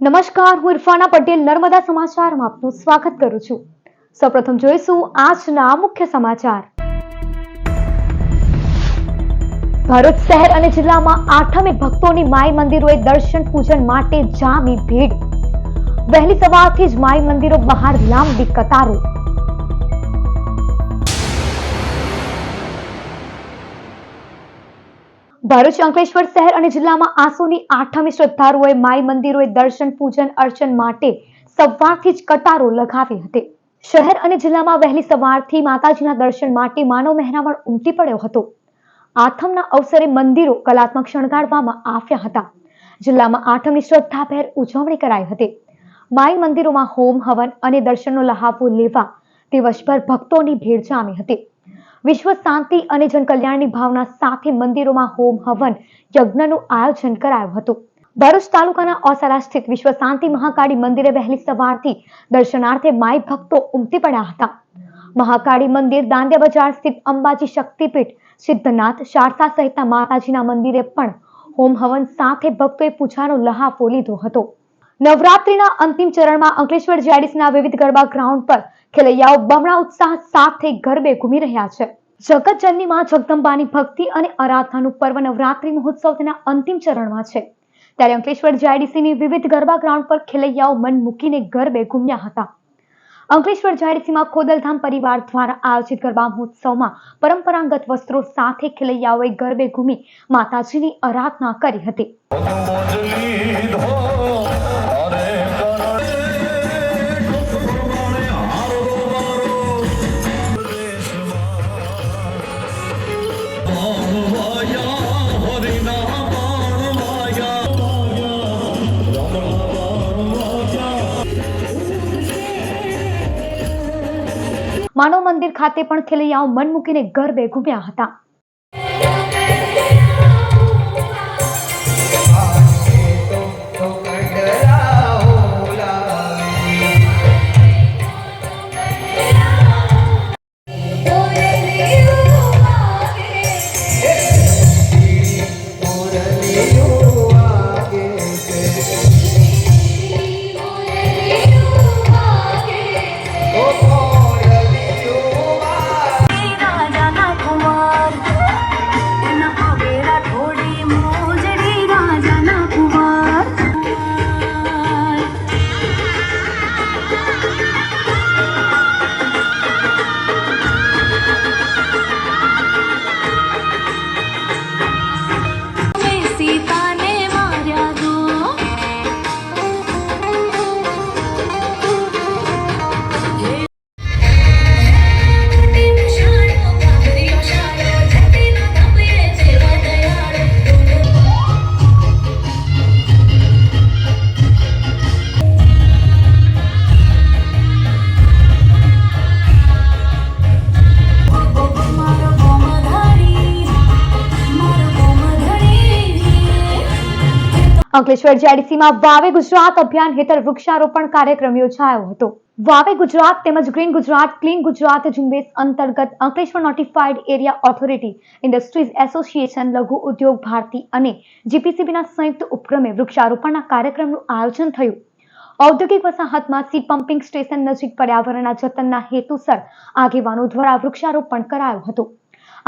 નમસ્કાર, હું ઇરફાના પટેલ નર્મદા સમાચારમાં આપનું સ્વાગત કરું છું। સૌપ્રથમ જોઈશું આજના મુખ્ય સમાચાર। ભરૂચ શહેર અને જિલ્લામાં આઠમે ભક્તોની માઈ મંદિરોએ દર્શન પૂજન માટે જામી ભીડ। વહેલી સવારથી જ માઈ મંદિરો બહાર લાંબી કતારો। ભરૂચ અંકલેશ્વર શહેર અને જિલ્લામાં આસોની આઠમે શ્રદ્ધાળુઓએ માઈ મંદિરોએ દર્શન પૂજન અર્ચન માટે સવારથી જ કતારો લગાવી હતી। શહેર અને જિલ્લામાં વહેલી સવારથી માતાજીના દર્શન માટે માનવ મહેરામણ ઉમટી પડ્યો હતો। આઠમના અવસરે મંદિરો કલાત્મક શણગારવામાં આવ્યા હતા। જિલ્લામાં આઠમની શ્રદ્ધાભેર ઉજવણી કરાઈ હતી। માઈ મંદિરોમાં હોમ હવન અને દર્શનનો લહાવો લેવા દિવસભર ભક્તોની ભીડ જામી હતી। વિશ્વ શાંતિ અને જનકલ્યાણની ભાવના સાથે મંદિરોમાં હોમ હવન યજ્ઞનું આયોજન કરાયું હતું। ભરૂચ તાલુકાના ઓસરા સ્થિત વિશ્વ શાંતિ મહાકાળી મંદિરે વહેલી સવારથી દર્શનાર્થે માઈ ભક્તો ઉમટી પડ્યા હતા। મહાકાળી મંદિર, દાંડિયા બજાર સ્થિત અંબાજી શક્તિપીઠ, સિદ્ધનાથ, શારદા સહિતના માતાજીના મંદિરે પણ હોમ હવન સાથે ભક્તોએ પૂજાનો લહાવો લીધો હતો। નવરાત્રીના અંતિમ ચરણમાં અંકલેશ્વર જીઆઈડીસીના વિવિધ ગરબા ગ્રાઉન્ડ પર ખેલૈયાઓ બમણા ઉત્સાહ સાથે ગરબે ઘૂમી રહ્યા છે। જગતજનની માં જગદંબાની ભક્તિ અને આરાધનાનું પર્વ નવરાત્રી મહોત્સવ તેના અંતિમ ચરણમાં છે। ત્યારે અંકલેશ્વર જીઆઈડીસીની વિવિધ ગરબા ગ્રાઉન્ડ પર ખેલૈયાઓ મન મૂકીને ગરબે ઘૂમ્યા હતા। અંકલેશ્વર જીઆઈડીસીમાં ખોદલધામ પરિવાર દ્વારા આયોજિત ગરબા મહોત્સવમાં પરંપરાગત વસ્ત્રો સાથે ખેલૈયાઓએ ગરબે ઘૂમી માતાજીની આરાધના કરી હતી। માનવ મંદિર ખાતે પણ ખેલૈયાઓ મન મૂકીને ગરબે ઘૂમ્યા હતા। અંકલેશ્વર જીઆઈડીસીમાં વાવે ગુજરાત અભિયાન હેઠળ વૃક્ષારોપણ કાર્યક્રમ યોજાયો હતો। વાવે ગુજરાત તેમજ ગ્રીન ગુજરાત ક્લીન ગુજરાત ઝુંબેશ અંતર્ગત Ankleshwar notified area authority, industries association, લઘુ ઉદ્યોગ ભારતી અને જીપીસીબીના સંયુક્ત ઉપક્રમે વૃક્ષારોપણના કાર્યક્રમનું આયોજન થયું। ઔદ્યોગિક વસાહતમાં સી પમ્પિંગ સ્ટેશન નજીક પર્યાવરણના જતનના હેતુસર આગેવાનો દ્વારા વૃક્ષારોપણ કરાયું હતું।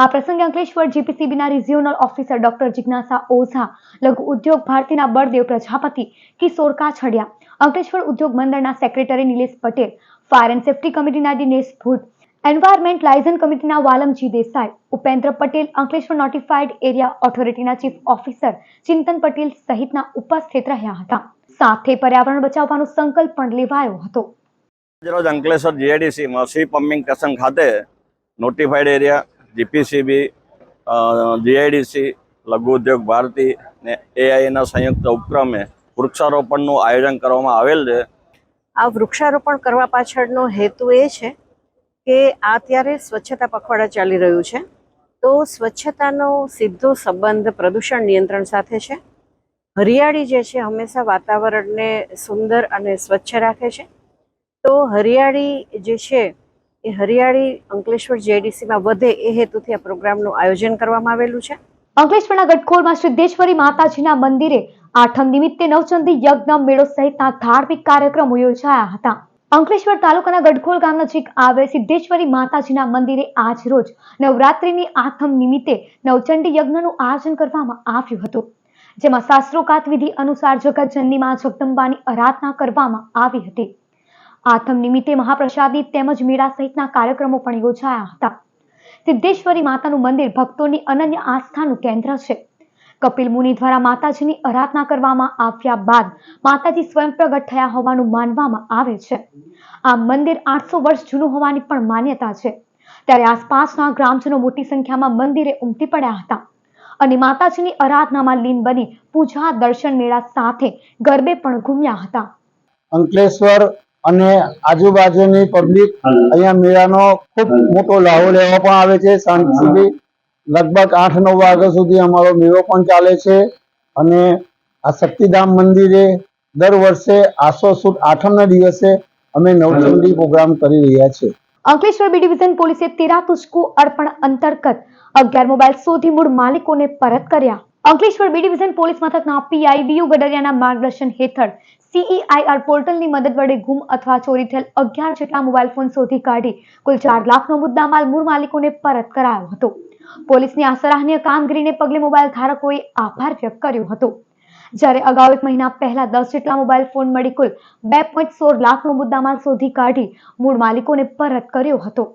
આ પ્રસંગે અંકલેશ્વર જીપીસીબીના રિજિયોનલ ઓફિસર ડોક્ટર જિજ્ઞાસા ઓઝા, લઘુ ઉદ્યોગ ભારતીના બળદેવ પ્રજાપતિ, કિશોર કાછડિયા, અંકલેશ્વર ઉદ્યોગ મંડળના secretary Nilesh Patel, fire and safety કમિટીના દિનેશ ભૂત, એન્વાયરમેન્ટ લાયઝન કમિટીના વાલમજી દેસાઈ, ઉપેન્દ્ર પટેલ, અંકલેશ્વર નોટિફાઈડ એરિયા ઓથોરિટીના ચીફ ઓફિસર ચિંતન પટેલ સહિતના ઉપસ્થિત રહ્યા હતા। સાથે પર્યાવરણ બચાવવાનો સંકલ્પ પણ લેવાયો હતો। રોજ અંકલેશ્વર જીઆઈડીસીમાં સી પમ્પિંગ સ્ટેશન ખાતે નોટિફાઈડ એરિયા, જીપીસીબી, જીઆઈડીસી, લઘુ ઉદ્યોગ ભારતી ને એઆઈના સંયુક્ત ઉપક્રમે વૃક્ષારોપણનું આયોજન કરવામાં આવેલ છે। આ વૃક્ષારોપણ કરવા પાછળનો હેતુ એ છે કે અત્યારે સ્વચ્છતા પખવાડા ચાલી રહ્યું છે, તો સ્વચ્છતાનો સીધો સંબંધ પ્રદૂષણ નિયંત્રણ સાથે છે। હરિયાળી જે છે હંમેશા વાતાવરણને સુંદર અને સ્વચ્છ રાખે છે। તો હરિયાળી જે છે એ હરિયાળી અંકલેશ્વર જીઆઈડીસીમાં વધે એ હેતુથી આ પ્રોગ્રામનું આયોજન કરવામાં આવેલું છે। અંકલેશ્વરના ગટખોલમાં સિદ્ધેશ્વરી માતાજીના મંદિરે આઠમ નિમિત્તે નવચંડી યજ્ઞ મેળો સહિતના ધાર્મિક કાર્યક્રમો યોજાયા હતા. અંકલેશ્વર તાલુકાના ગટખોલ ગામ નજીક આવેલ સિદ્ધેશ્વરી માતાજીના મંદિરે આજ રોજ નવરાત્રિની આઠમ નિમિત્તે નવચંડી યજ્ઞનું આયોજન કરવામાં આવ્યું હતું, જેમાં શાસ્ત્રોક્ત વિધિ અનુસાર જગતજનની માં જગદંબાની આરાધના કરવામાં આવી હતી. આઠમ નિમિત્તે મહાપ્રસાદી તેમજ મેળા સહિતના કાર્યક્રમો પણ યોજાયા હતા. સિદ્ધેશ્વરી માતાનું મંદિર ભક્તોની અનન્ય આસ્થાનું કેન્દ્ર છે. કપિલ મુનિ દ્વારા માતાજીની આરાધના કરવામાં આવ્યા બાદ માતાજી સ્વયં પ્રગટ થયા હોવાનું માનવામાં આવે છે. આ મંદિર 800 વર્ષ જૂનું હોવાની પણ માન્યતા છે. ત્યારે આસપાસના ગ્રામજનો મોટી સંખ્યામાં મંદિરે ઉમટી પડ્યા હતા અને માતાજીની આરાધનામાં લીન બની પૂજા દર્શન મેળા સાથે ગરબે પણ ઘૂમ્યા હતા. અંકલેશ્વર અને આજુબાજુની પબ્લિક અહીંયા મેળાનો ખૂબ મોટો લાહો લેવા પણ આવે છે. સાંજ સુધી લગભગ 8-9 વાગ્યા સુધી અમારો મેળો પણ ચાલે છે. અને આ શક્તિધામ મંદિરે દર વર્ષે આસો સુદ આઠમના દિવસે અમે નવચંડી પ્રોગ્રામ કરી રહ્યા છીએ. અંકલેશ્વર બી ડિવિઝન પોલીસે 13 તુષ્કો અર્પણ અંતર્ગત 11 મોબાઈલ શોધી મૂળ માલિકોને પરત કર્યા. અંકલેશ્વર બી ડિવિઝન પોલીસ મથકના પીઆઈ ડીયુ ગડરિયાના માર્ગદર્શન હેઠળ CEIR પોર્ટલની મદદ વડે ગુમ અથવા ચોરી થયેલ 11 જેટલા મોબાઈલ ફોન શોધી કાઢી કુલ 4 લાખનો મુદ્દામાલ મૂળ માલિકોને પરત કરાયો હતો. પોલીસની આ સરાહનીય કામગીરીને પગલે મોબાઈલ ધારકોએ આભાર વ્યક્ત કર્યો હતો. જ્યારે અગાઉ 1 મહિના પહેલા 10 જેટલા મોબાઈલ ફોન મળી કુલ 2.16 લાખનો મુદ્દામાલ શોધી કાઢી મૂળ માલિકોને પરત કર્યો હતો.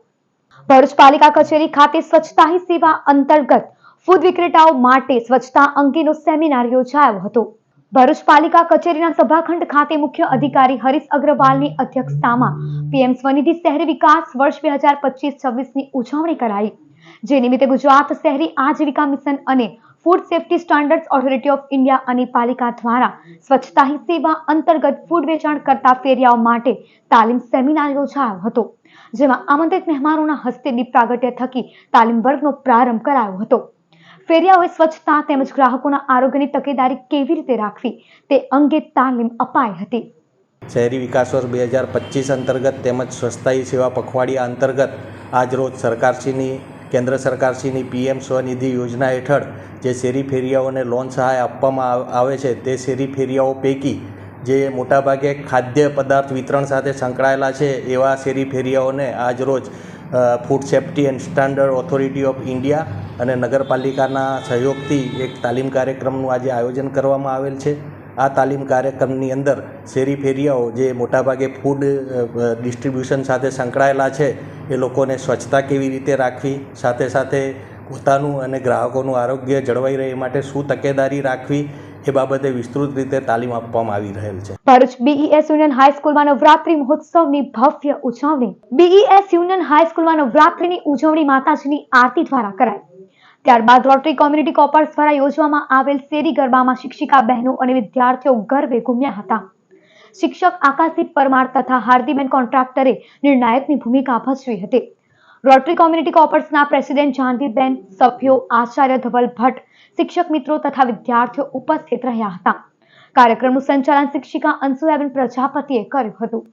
ભરૂચ પાલિકા કચેરી ખાતે સ્વચ્છતા હી સેવા અંતર્ગત ફૂડ વિક્રેતાઓ માટે સ્વચ્છતા અંગેનો સેમિનાર યોજાયો હતો. ભરૂચ પાલિકા કચેરીના સભાખંડ ખાતે મુખ્ય અધિકારી હરીશ અગ્રવાલની અધ્યક્ષતામાં PM સ્વનિધિ શહેરી વિકાસ વર્ષ 2025-26ની ઉજવણી કરાઈ. જે નિમિત્તે ગુજરાત શહેરી આજીવિકા મિશન અને food safety standards authority of India અને પાલિકા દ્વારા સ્વચ્છતા હી સેવા અંતર્ગત ફૂડ વેચાણ કરતા ફેરિયાઓ માટે તાલીમ સેમિનાર યોજાયો હતો, જેમાં આમંત્રિત મહેમાનોના હસ્તે દીપ પ્રાગટ્ય થકી તાલીમ વર્ગનો પ્રારંભ કરાયો હતો. ફેરિયાઓએ સ્વચ્છતા તેમજ ગ્રાહકોના આરોગ્યની તકેદારી કેવી રીતે રાખવી તે અંગે તાલીમ અપાઈ હતી. શહેરી વિકાસ વર્ષ 2025 અંતર્ગત તેમજ સ્વચ્છતા હી સેવા પખવાડિયા અંતર્ગત આજરોજ સરકારશ્રીની કેન્દ્ર સરકારશ્રીની PM સ્વનિધિ યોજના હેઠળ જે શેરી ફેરિયાઓને લોન સહાય આપવામાં આવે છે તે શેરી ફેરિયાઓ પૈકી જે મોટાભાગે ખાદ્ય પદાર્થ વિતરણ સાથે સંકળાયેલા છે એવા શેરી ફેરિયાઓને આજરોજ food safety and standard authority of India અને નગરપાલિકાના સહયોગથી એક તાલીમ કાર્યક્રમનું આજે આયોજન કરવામાં આવેલ છે. આ તાલીમ કાર્યક્રમની અંદર શેરી ફેરિયાઓ જે મોટાભાગે ફૂડ ડિસ્ટ્રીબ્યુશન સાથે સંકળાયેલા છે એ લોકોને સ્વચ્છતા કેવી રીતે રાખવી, સાથે સાથે પોતાનું અને ગ્રાહકોનું આરોગ્ય જળવાઈ રહે માટે શું તકેદારી રાખવી એ બાબતે વિસ્તૃત રીતે તાલીમ આપવામાં આવી રહેલ છે. ભરૂચ BES યુનિયન હાઈસ્કૂલમાં નવરાત્રી મહોત્સવની ભવ્ય ઉજવણી. BES યુનિયન હાઈસ્કૂલમાં નવરાત્રીની ઉજવણી માતાજીની આરતી દ્વારા કરાઈ. ત્યારબાદ રોટરી કોમ્યુનિટી કોપર્સ દ્વારા યોજવામાં આવેલ શેરી ગરબામાં શિક્ષિકા બહેનો અને વિદ્યાર્થીઓ ગરબે ઘૂમ્યા હતા. શિક્ષક આકાશદીપ પરમાર તથા હાર્દીબેન કોન્ટ્રાક્ટરે નિર્ણાયકની ભૂમિકા ભજવી હતી. રોટરી કોમ્યુનિટી કોપર્સના પ્રેસિડેન્ટ જાનવીબેન, સભ્યો, આચાર્ય ધવલ ભટ્ટ, શિક્ષક મિત્રો તથા વિદ્યાર્થીઓ ઉપસ્થિત રહ્યા હતા. કાર્યક્રમનું સંચાલન શિક્ષિકા અંશુયાબેન પ્રજાપતિએ કર્યું હતું.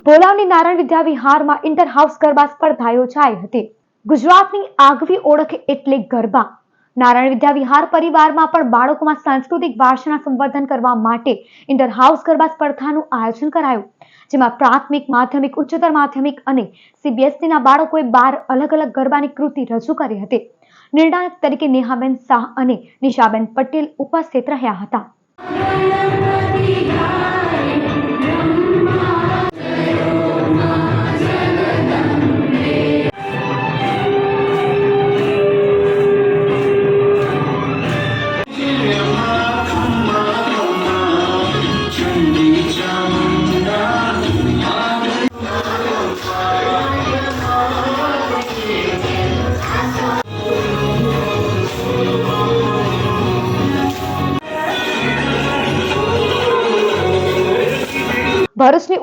બોલાવની નારાયણ વિદ્યા વિહારમાં ઇન્ટર હાઉસ ગરબા સ્પર્ધા યોજાઈ હતી. ગુજરાતની આગવી ઓળખ એટલે ગરબા. નારાયણ વિદ્યા વિહાર પરિવારમાં પણ બાળકોમાં સાંસ્કૃતિક વારસાના સંવર્ધન કરવા માટે ઇન્ટર હાઉસ ગરબા સ્પર્ધાનું આયોજન કરાયું, જેમાં પ્રાથમિક, માધ્યમિક, ઉચ્ચતર માધ્યમિક અને CBSEના બાળકોએ 12 અલગ અલગ ગરબાની કૃતિ રજૂ કરી હતી. નિર્ણાયક તરીકે નેહાબેન શાહ અને નિશાબેન પટેલ ઉપસ્થિત રહ્યા હતા.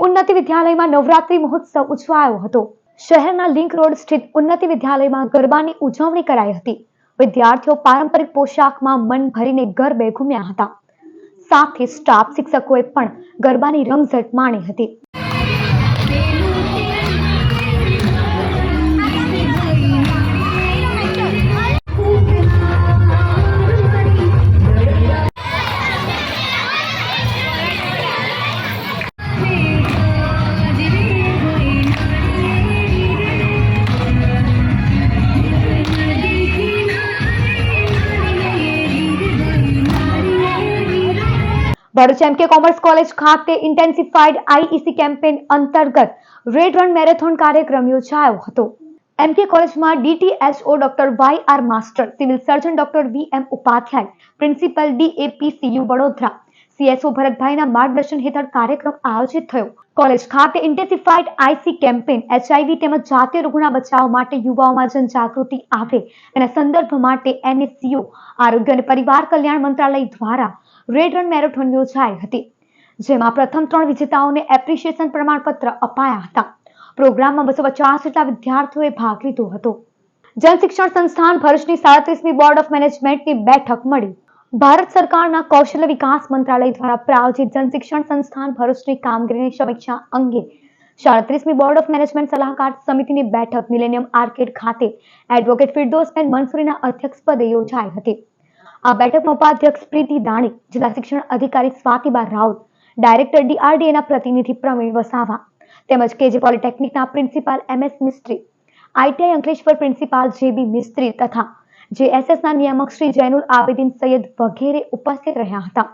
ઉન્નતિ વિદ્યાલયમાં નવરાત્રી મહોત્સવ ઉજવાયો હતો. શહેરના લિંક રોડ સ્થિત ઉન્નતિ વિદ્યાલયમાં ગરબાની ઉજવણી કરાઈ હતી. વિદ્યાર્થીઓ પારંપરિક પોશાકમાં મન ભરીને ગરબે ઘૂમ્યા હતા. સાથે સ્ટાફ શિક્ષકોએ પણ ગરબાની રમઝટ માણી હતી. ભરૂચ એમકે કોમર્સ કોલેજ ખાતે ઇન્ટેન્સિફાઈડ આઈઈસી કેમ્પેન અંતર્ગત રેડ રન મેરેથોન કાર્યક્રમ યોજાયો હતો. એમકે કોલેજમાં DTHO doctor YR. Master, civil surgeon doctor VM. Upadhyay, principal DAPCU Vadodara, CSO ભરતભાઈના માર્ગદર્શન હેઠળ કાર્યક્રમ આયોજિત થયો. કોલેજ ખાતે ઇન્ટેન્સિફાઈડ આઈસી કેમ્પેન એચઆઈવી તેમજ જાતીય રોગોના બચાવ માટે યુવાઓમાં જનજાગૃતિ આવે એના સંદર્ભ માટે એનએસસીઓ આરોગ્ય અને પરિવાર કલ્યાણ મંત્રાલય દ્વારા રેડ રન મેરેથોન યોજાઈ હતી, જેમાં પ્રથમ 3 વિજેતાઓને એપ્રિશિએશન પ્રમાણપત્ર અપાયા હતા. પ્રોગ્રામમાં 250 જેટલા વિદ્યાર્થીઓએ ભાગ લીધો હતો. જન શિક્ષણ સંસ્થાન ભરૂચની 37મી બોર્ડ ઓફ મેનેજમેન્ટની બેઠક મળી. ભારત સરકારના કૌશલ્ય વિકાસ મંત્રાલય દ્વારા પ્રાયોજિત જન શિક્ષણ સંસ્થાન ભરૂચની કામગીરીની સમીક્ષા અંગે 37મી બોર્ડ ઓફ મેનેજમેન્ટ સલાહકાર સમિતિની બેઠક મિલેનિયમ આર્કેડ ખાતે એડવોકેટ ફિરદોસબેન મંસૂરીના અધ્યક્ષપદે યોજાઈ હતી. આ બેઠકમાં ઉપાધ્યક્ષ પ્રીતિ દાણી, જિલ્લા શિક્ષણ અધિકારી સ્વાતિબા રાઉત, ડાયરેક્ટર ડીઆરડીએના પ્રતિનિધિ પ્રવીણ વસાવા તેમજ કેજે પોલિટેકનિકના પ્રિન્સિપાલ એમએસ મિસ્ત્રી, આઈટીઆઈ અંકલેશ્વર પ્રિન્સિપાલ જેબી મિસ્ત્રી તથા જેએસએસના નિયામક શ્રી જૈનુલ આબેદીન સૈયદ વગેરે ઉપસ્થિત રહ્યા હતા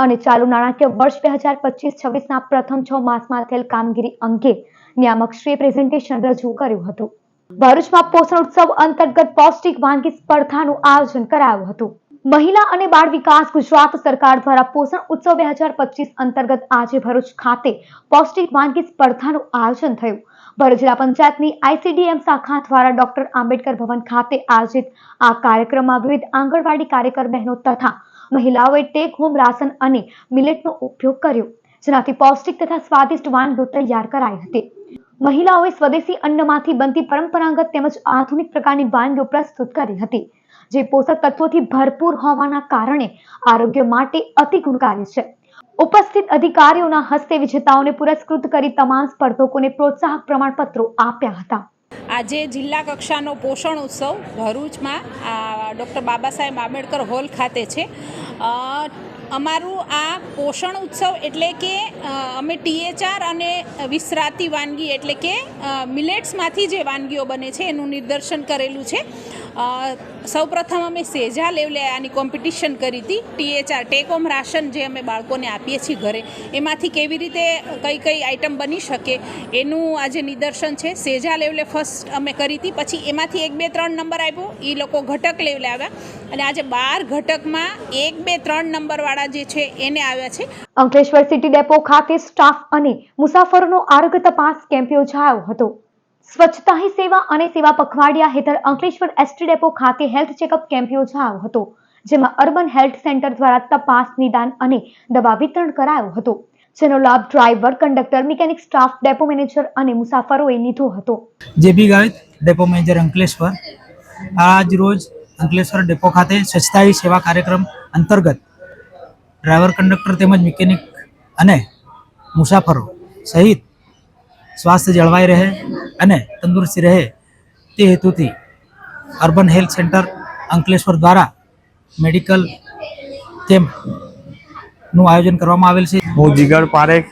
અને ચાલુ નાણાકીય વર્ષ 2025-26ના પ્રથમ 6 માસમાં થયેલ કામગીરી અંગે નિયામકશ્રીએ પ્રેઝન્ટેશન રજૂ કર્યું હતું. ભરૂચમાં પોષણ ઉત્સવ અંતર્ગત પૌષ્ટિક વાનગી સ્પર્ધાનું આયોજન કરાયું હતું. મહિલા અને બાળ વિકાસ ગુજરાત સરકાર દ્વારા પોષણ ઉત્સવ 2025 અંતર્ગત આજે ભરૂચ ખાતે પૌષ્ટિક વાનગી સ્પર્ધાનું આયોજન થયું. ભરૂચ જિલ્લા પંચાયતની આઈસીડીએમ શાખા દ્વારા ડોક્ટર આંબેડકર ભવન ખાતે આયોજિત આ કાર્યક્રમમાં વિવિધ આંગણવાડી કાર્યકર બહેનો તથા મહિલાઓએ ટેક હોમ રાશન અને મિલેટનો ઉપયોગ કર્યો, જેનાથી પૌષ્ટિક તથા સ્વાદિષ્ટ વાનગીઓ તૈયાર કરાઈ હતી. મહિલાઓએ સ્વદેશી અન્નમાંથી બનતી પરંપરાગત તેમજ આધુનિક પ્રકારની વાનગીઓ પ્રસ્તુત કરી હતી, જે પોષક તત્વોથી ભરપૂર હોવાના કારણે આરોગ્ય માટે અતિ ગુણકારી છે. ઉપસ્થિત અધિકારીઓના હસ્તે વિજેતાઓને પુરસ્કૃત કરી તમામ સ્પર્ધકોને પ્રોત્સાહક પ્રમાણપત્રો આપ્યા હતા. આજે જિલ્લા કક્ષાનો પોષણ ઉત્સવ ભરૂચમાં ડૉક્ટર બાબા સાહેબ આંબેડકર હોલ ખાતે છે. અમારું આ પોષણ ઉત્સવ એટલે કે અમે ટીએચઆર અને વિસરાતી વાનગી એટલે કે મિલેટ્સમાંથી જે વાનગીઓ બને છે એનું નિદર્શન કરેલું છે. સૌપ્રથમ અમે સેજા લેવલે આની કોમ્પિટિશન કરી હતી. ટીએચઆર ટેક હોમ રાશન જે અમે બાળકોને આપીએ છીએ ઘરે, એમાંથી કેવી રીતે કઈ કઈ આઈટમ બની શકે એનું આજે નિદર્શન છે. સેજા લેવલે ફર્સ્ટ અમે કરી હતી, પછી એમાંથી 1, 2, 3 નંબર આપ્યો, એ લોકો ઘટક લેવલે આવ્યા અને આજે 12 ઘટકમાં 1, 2, 3 નંબરવાળા જે છે એને આવ્યા છે. અંકલેશ્વર સિટી ડેપો ખાતે સ્ટાફ અને મુસાફરોનો આરોગ્ય તપાસ કેમ્પ યોજાયો હતો. સ્વચ્છતા હી સેવા અને સેવા પખવાડિયા હેઠળ અંકલેશ્વર એસટી ડેપો ખાતે હેલ્થ ચેકઅપ કેમ્પ યોજાયો હતો, જેમાં અર્બન હેલ્થ સેન્ટર દ્વારા તપાસ, નિદાન અને દવા વિતરણ કરાયો હતો, જેનો લાભ driver, conductor, mechanic staff, depot manager અને મુસાફરોએ લીધો હતો. જેબી ગાવિત, ડેપો મેનેજર અંકલેશ્વર. આજ રોજ અંકલેશ્વર ડેપો ખાતે સ્વચ્છતા હી સેવા કાર્યક્રમ અંતર્ગત ડ્રાઈવર, કંડક્ટર તેમજ મિકેનિક અને મુસાફરો સહિત સ્વાસ્થ્ય જળવાઈ રહે અને તંદુરસ્તી રહે તે હેતુથી અર્બન હેલ્થ સેન્ટર અંકલેશ્વર દ્વારા મેડિકલ કેમ્પનું આયોજન કરવામાં આવેલ છે. હું Jigar Parekh,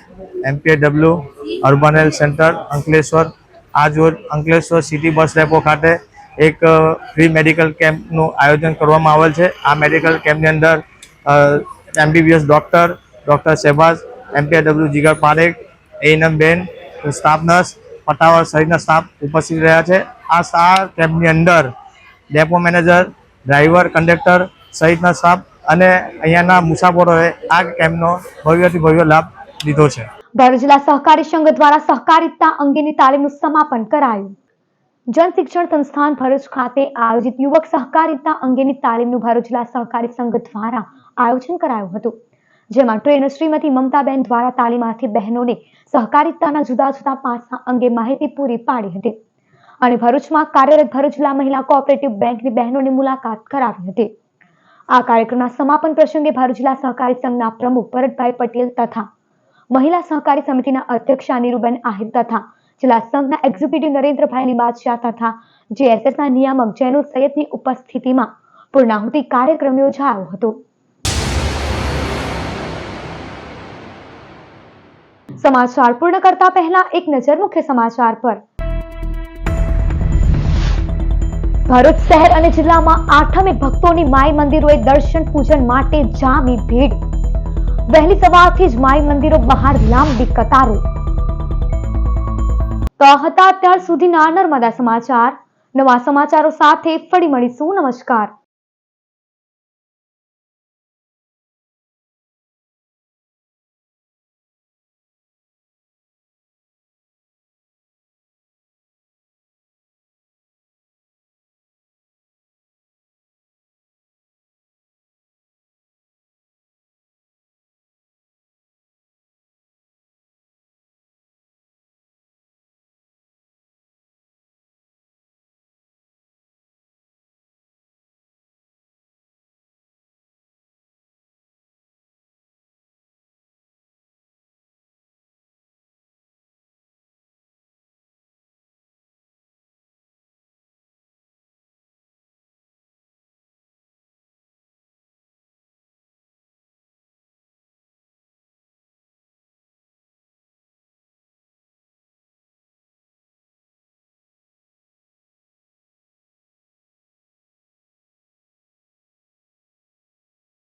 MPW urban health centre Ankleshwar. આજ રોજ અંકલેશ્વર સિટી બસ ડેપો ખાતે એક ફ્રી મેડિકલ કેમ્પનું આયોજન કરવામાં આવેલ છે. આ મેડિકલ કેમ્પની અંદર MBBS ડૉક્ટર શહેબાઝ, MPW જીગર પારેખ, A&M બેન, સ્ટાફ નર્સ, પટાવર સહિતના સ્ટાફ ઉપસ્થિત રહ્યા છે. આ કેમ્પની અંદર ડેપો મેનેજર, ડ્રાઈવર, કંડક્ટર સહિતના સ્ટાફ અને અહીંયાના મુસાફરોએ આ કેમ્પનો ભવ્યથી ભવ્ય લાભ લીધો છે. ભરૂચ જિલ્લા સહકારી સંઘ દ્વારા સહકારિતા અંગેની તાલીમનું સમાપન કરાયું. જન શિક્ષણ સંસ્થાન ભરૂચ ખાતે આયોજિત યુવક સહકારિતા અંગેની તાલીમનું ભરૂચ જિલ્લા સહકારી સંઘ દ્વારા આયોજન કરાયું હતું, જેમાં ટ્રેનર શ્રીમતી મમતાબેન દ્વારા તાલીમાર્થી બહેનોને સહકારિતાના જુદા જુદા પાસા અંગે માહિતી પૂરી પાડી હતી અને ભરૂચમાં કાર્યરત ભરૂચ જિલ્લા મહિલા કોઓપરેટિવ બેંકની બહેનોની મુલાકાત કરાવી હતી. આ કાર્યક્રમના સમાપન પ્રસંગે ભરૂચ જિલ્લા સહકારી સંઘના પ્રમુખ ભરતભાઈ પટેલ તથા મહિલા સહકારી સમિતિના અધ્યક્ષ નીરુબેન આહિર તથા જિલ્લા સંઘના એક્ઝિક્યુટિવ નરેન્દ્રભાઈ બાદશાહ તથા જેએસએસના નિયામક જૈનુલ સૈયદની ઉપસ્થિતિમાં પૂર્ણાહુતિ કાર્યક્રમ યોજાયો હતો. સમાચાર પૂર્ણ કરતા પહેલા એક નજર મુખ્ય સમાચાર પર. ભરૂચ શહેર અને જિલ્લામાં આઠમે ભક્તોની માઈ મંદિરોએ દર્શન પૂજન માટે જામી ભીડ. વહેલી સવારથી જ માઈ મંદિરો બહાર લાંબી કતારો. તો હતા અત્યાર સુધીના નર્મદા સમાચાર. નવા સમાચારો સાથે ફરી મળીશું. નમસ્કાર.